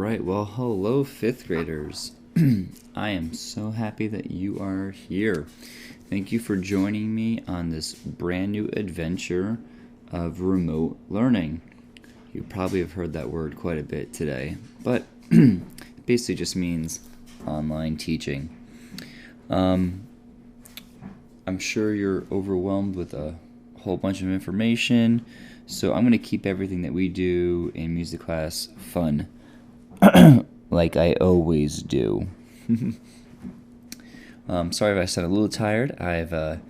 right, well, hello, fifth graders. I am so happy that you are here. Thank you for joining me on this brand new adventure of remote learning. You probably have heard that word quite a bit today, but it basically just means online teaching. I'm sure you're overwhelmed with a whole bunch of information, so I'm going to keep everything that we do in music class fun, like I always do. Sorry if I sound a little tired. I've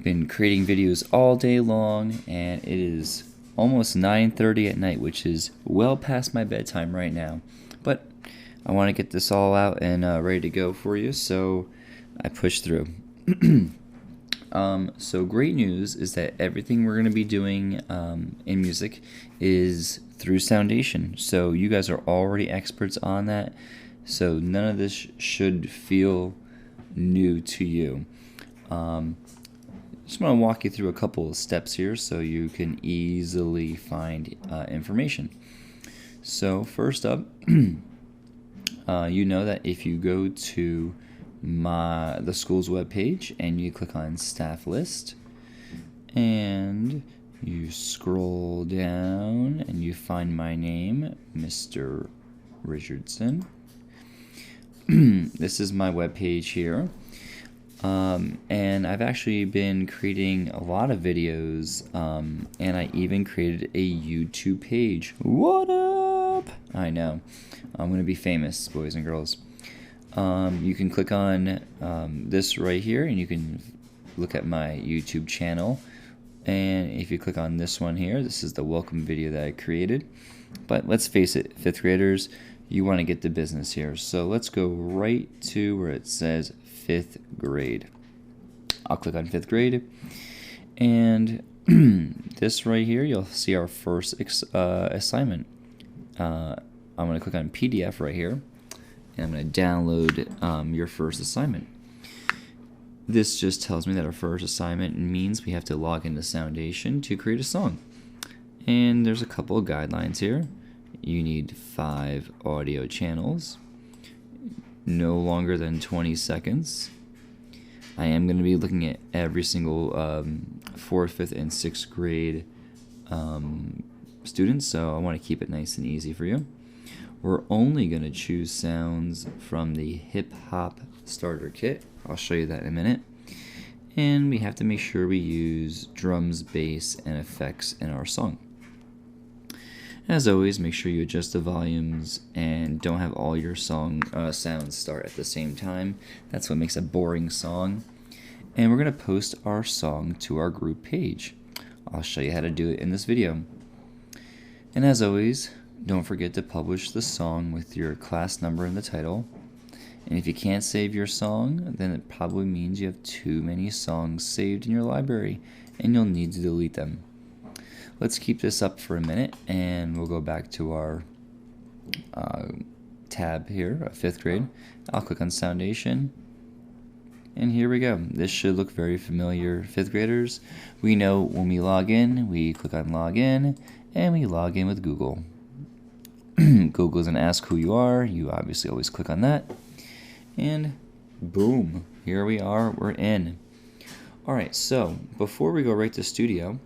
been creating videos all day long, and it is almost 9:30 at night, which is well past my bedtime right now. But I want to get this all out and ready to go for you, so I push through. So great news is that everything we're going to be doing in music is through Soundation. So you guys are already experts on that. So none of this should feel new to you. Just want to walk you through a couple of steps here so you can easily find information. So first up, you know that if you go to the school's webpage and you click on staff list and you scroll down and you find my name, Mr. Richardson. This is my webpage here, and I've actually been creating a lot of videos, and I even created a YouTube page. What up? I know, I'm gonna be famous, boys and girls. You can click on this right here and you can look at my YouTube channel, and if you click on this one here, this is the welcome video that I created. But let's face it, fifth graders, you want to get the business here, so let's go right to where it says fifth grade. I'll click on fifth grade, and this right here, you'll see our first assignment. I'm going to click on PDF right here, and I'm going to download your first assignment. This just tells me that our first assignment means we have to log into Soundation to create a song. And there's a couple of guidelines here. You need 5 audio channels, no longer than 20 seconds. I am going to be looking at every single 4th, 5th, and 6th grade students, so I want to keep it nice and easy for you. We're only going to choose sounds from the hip hop starter kit. I'll show you that in a minute. And we have to make sure we use drums, bass, and effects in our song. As always, make sure you adjust the volumes and don't have all your song sounds start at the same time. That's what makes a boring song. And we're going to post our song to our group page. I'll show you how to do it in this video. And as always, don't forget to publish the song with your class number in the title. And if you can't save your song, then it probably means you have too many songs saved in your library and you'll need to delete them. Let's keep this up for a minute and we'll go back to our tab here, 5th grade. I'll click on Soundation. And here we go. This should look very familiar, 5th graders. We know when we log in, we click on Login and we log in with Google. Google's gonna ask who you are. You obviously always click on that. And boom, here we are, we're in. Alright, so before we go right to Studio,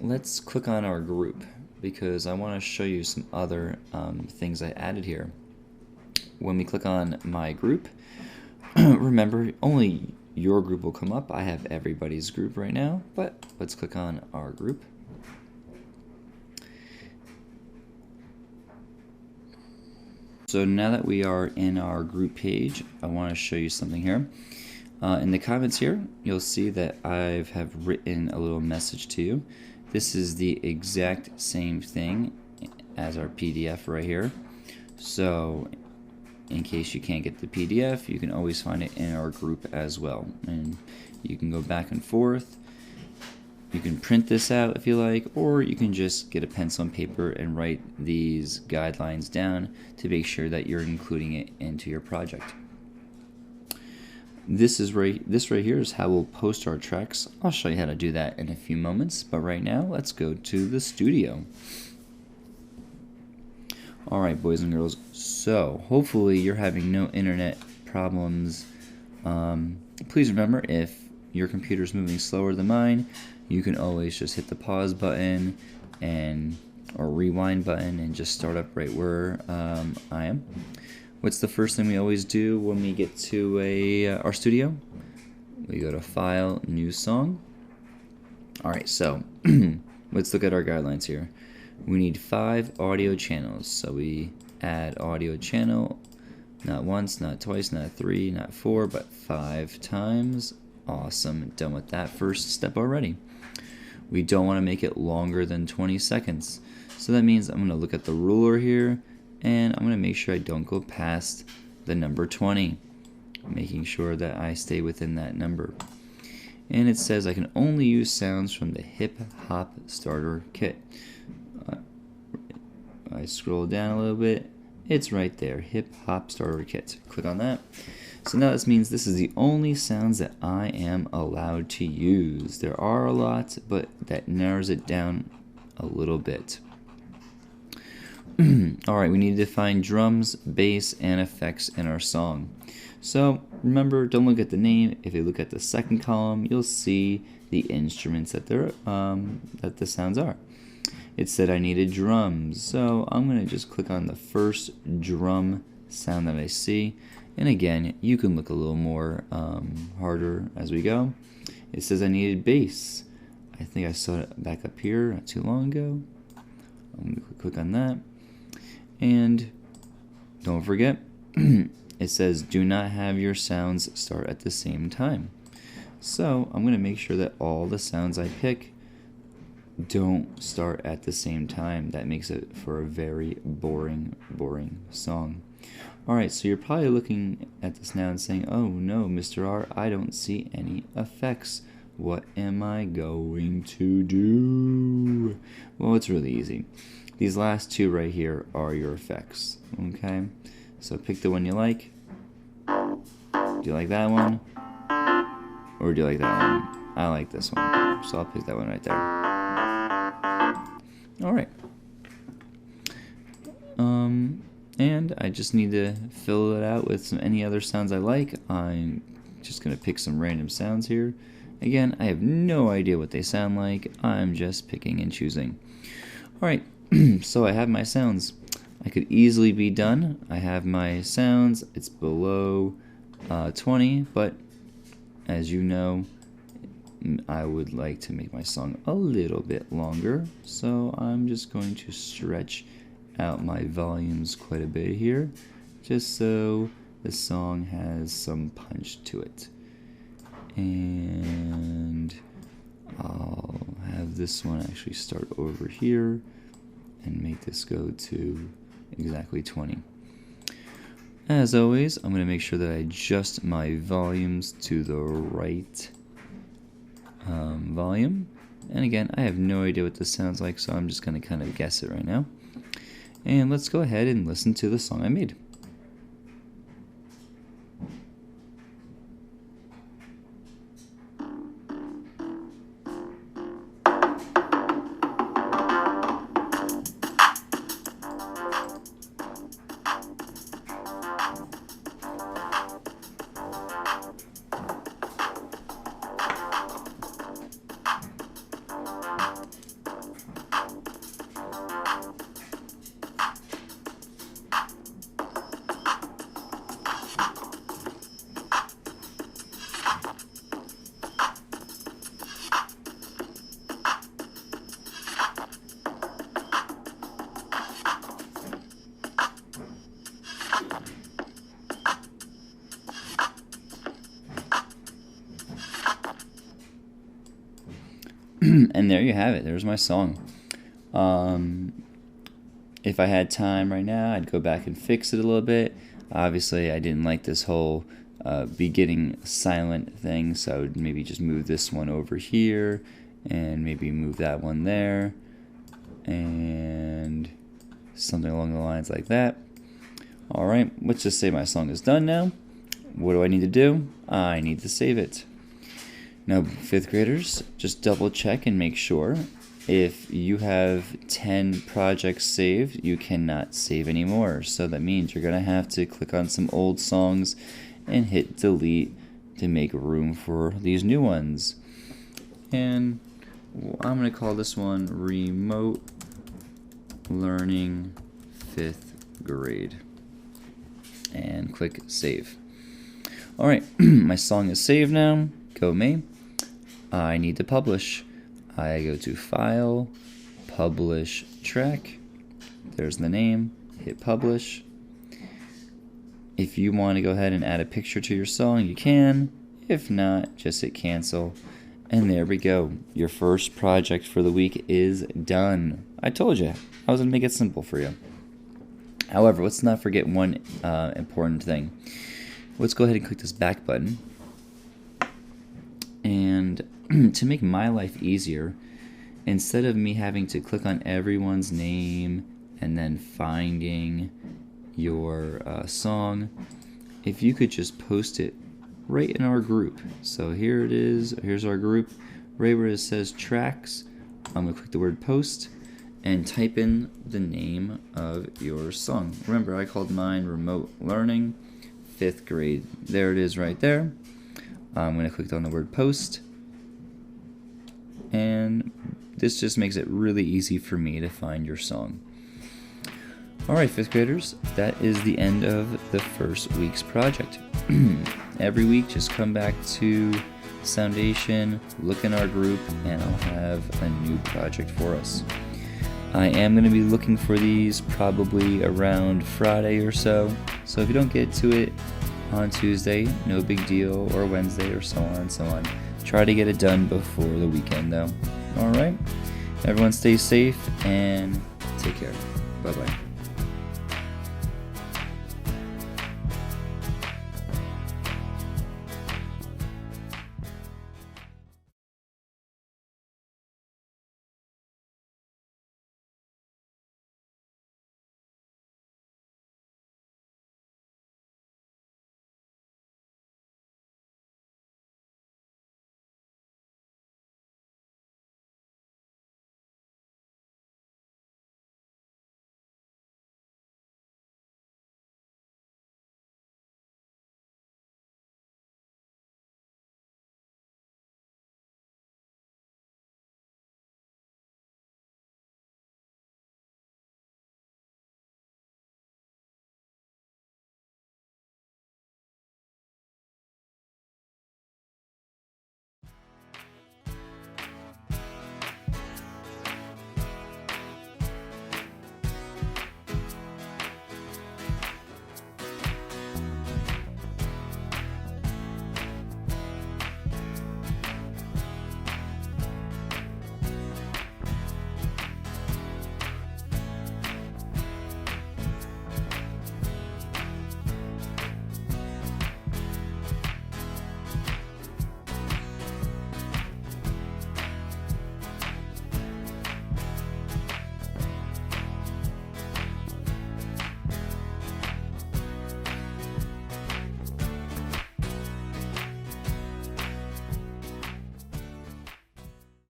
let's click on our group because I want to show you some other things I added here. When we click on my group, remember only your group will come up. I have everybody's group right now, but let's click on our group. So now that we are in our group page, I want to show you something here. In the comments here, you'll see that I have written a little message to you. This is the exact same thing as our PDF right here. So in case you can't get the PDF, you can always find it in our group as well. And you can go back and forth. You can print this out if you like, or you can just get a pencil and paper and write these guidelines down to make sure that you're including it into your project. This right here is how we'll post our tracks. I'll show you how to do that in a few moments, but right now let's go to the studio. Alright, boys and girls, so hopefully you're having no internet problems. Please remember, if your computer's moving slower than mine, you can always just hit the pause button or rewind button and just start up right where I am. What's the first thing we always do when we get to our studio? We go to File, New Song. Alright, so let's look at our guidelines here. We need 5 audio channels, so we add audio channel, not once, not twice, not 3, not 4, but 5 times. Awesome, done with that first step already. We don't want to make it longer than 20 seconds. So that means I'm going to look at the ruler here, and I'm going to make sure I don't go past the number 20, making sure that I stay within that number. And it says I can only use sounds from the Hip Hop Starter Kit. I scroll down a little bit, it's right there, Hip Hop Starter Kit. Click on that. So now this means this is the only sounds that I am allowed to use. There are a lot, but that narrows it down a little bit. Alright, we need to define drums, bass, and effects in our song. So remember, don't look at the name. If you look at the second column, you'll see the instruments that the sounds are. It said I needed drums, so I'm going to just click on the first drum sound that I see. And again, you can look a little more harder as we go. It says I needed bass. I think I saw it back up here not too long ago. I'm going to click on that. And don't forget, it says do not have your sounds start at the same time. So I'm going to make sure that all the sounds I pick don't start at the same time. That makes it for a very boring song. Alright, so you're probably looking at this now and saying, oh no, Mr. R, I don't see any effects. What am I going to do? Well, it's really easy. These last 2 right here are your effects. Okay, so pick the one you like. Do you like that one? Or do you like that one? I like this one, so I'll pick that one right there. Alright. And I just need to fill it out with any other sounds I like. I'm just going to pick some random sounds here. Again, I have no idea what they sound like. I'm just picking and choosing. Alright, so I have my sounds. I could easily be done. I have my sounds. It's below 20, but as you know, I would like to make my song a little bit longer, so I'm just going to stretch out my volumes quite a bit here, just so the song has some punch to it. And I'll have this one actually start over here and make this go to exactly 20. As always, I'm going to make sure that I adjust my volumes to the right volume. And again, I have no idea what this sounds like, so I'm just going to kind of guess it right now. And let's go ahead and listen to the song I made. And there you have it. There's my song. If I had time right now, I'd go back and fix it a little bit. Obviously, I didn't like this whole beginning silent thing, so I would maybe just move this one over here and maybe move that one there and something along the lines like that. Alright, let's just say my song is done now. What do I need to do? I need to save it. Now, 5th graders, just double check and make sure if you have 10 projects saved, you cannot save anymore. So that means you're going to have to click on some old songs and hit delete to make room for these new ones. And I'm going to call this one Remote Learning 5th Grade. And click Save. Alright, my song is saved now. Go me. I need to publish. I go to File, Publish Track. There's the name. Hit Publish. If you want to go ahead and add a picture to your song, you can. If not, just hit Cancel. And there we go. Your first project for the week is done. I told you. I was going to make it simple for you. However, let's not forget one important thing. Let's go ahead and click this back button. And to make my life easier, instead of me having to click on everyone's name and then finding your song, if you could just post it right in our group. So here it is. Here's our group. Right where it says tracks, I'm going to click the word post and type in the name of your song. Remember, I called mine Remote Learning 5th Grade. There it is right there. I'm going to click on the word post, and this just makes it really easy for me to find your song. Alright, 5th graders, that is the end of the first week's project. Every week, just come back to Soundation, look in our group, and I'll have a new project for us. I am going to be looking for these probably around Friday or so if you don't get to it on Tuesday, no big deal, or Wednesday, or so on and so on. Try to get it done before the weekend, though. Alright? Everyone stay safe and take care. Bye-bye.